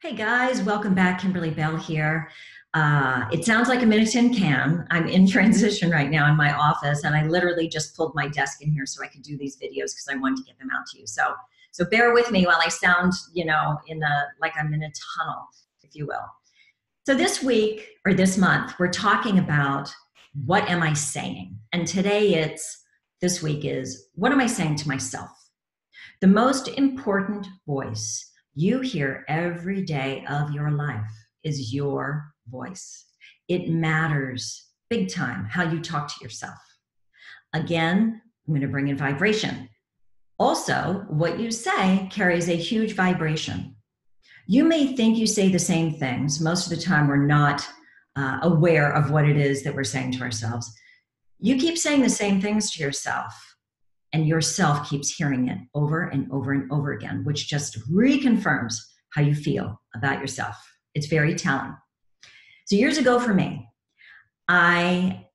Hey guys, welcome back. Kimberley Bell here. It sounds like a minute tin can. I'm in transition right now in my office, and I literally just pulled my desk in here so I could do these videos because I wanted to get them out to you. So bear with me while I sound, like I'm in a tunnel, if you will. So this week or this month, we're talking about what am I saying? And this week is what am I saying to myself? The most important voice you hear every day of your life is your voice. It matters big time how you talk to yourself. Again, I'm going to bring in vibration. Also, what you say carries a huge vibration. You may think you say the same things. Most of the time, we're not aware of what it is that we're saying to ourselves. You keep saying the same things to yourself, and yourself keeps hearing it over and over and over again, which just reconfirms how you feel about yourself. It's very telling. So years ago for me, I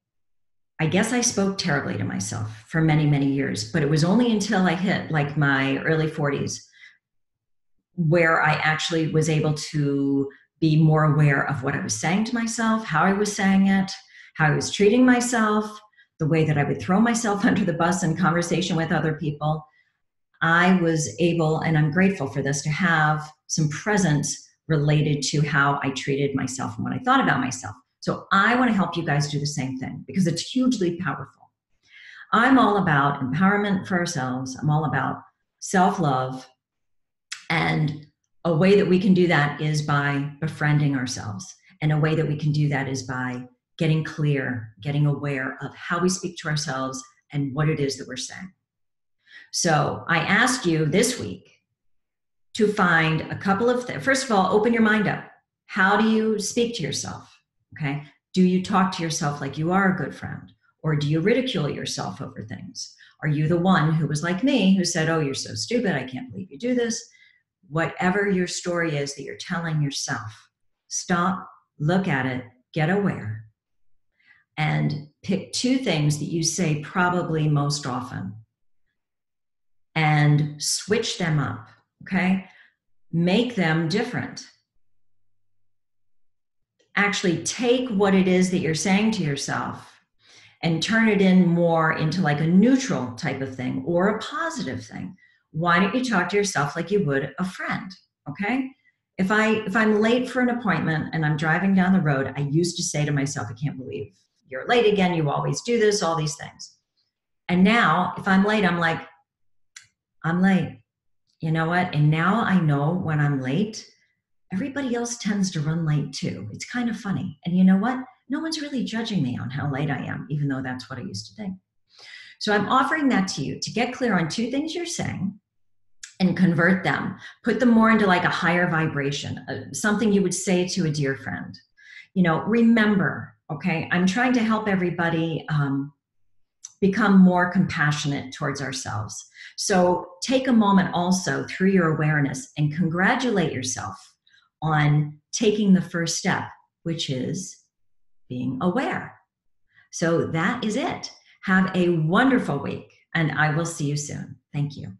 guess I spoke terribly to myself for many, many years, but it was only until I hit like my early 40s where I actually was able to be more aware of what I was saying to myself, how I was saying it, how I was treating myself, the way that I would throw myself under the bus in conversation with other people. I was able, and I'm grateful for this, to have some presence related to how I treated myself and what I thought about myself. So I want to help you guys do the same thing because it's hugely powerful. I'm all about empowerment for ourselves. I'm all about self-love. And a way that we can do that is by befriending ourselves. And a way that we can do that is by getting clear, getting aware of how we speak to ourselves and what it is that we're saying. So I asked you this week to find a couple of things. First of all, open your mind up. How do you speak to yourself? Okay. Do you talk to yourself like you are a good friend? Or do you ridicule yourself over things? Are you the one who was like me, who said, oh, you're so stupid, I can't believe you do this? Whatever your story is that you're telling yourself, stop, look at it, get aware, and pick two things that you say probably most often and switch them up, okay? Make them different. Actually take what it is that you're saying to yourself and turn it in more into like a neutral type of thing or a positive thing. Why don't you talk to yourself like you would a friend, okay? If I'm late for an appointment and I'm driving down the road, I used to say to myself, I can't believe you're late again, you always do this, all these things. And now, if I'm late, I'm like, I'm late. You know what? And now I know when I'm late, everybody else tends to run late too. It's kind of funny. And you know what? No one's really judging me on how late I am, even though that's what I used to think. So I'm offering that to you to get clear on two things you're saying and convert them. Put them more into like a higher vibration, something you would say to a dear friend. Remember, okay, I'm trying to help everybody become more compassionate towards ourselves. So take a moment also through your awareness and congratulate yourself on taking the first step, which is being aware. So that is it. Have a wonderful week, and I will see you soon. Thank you.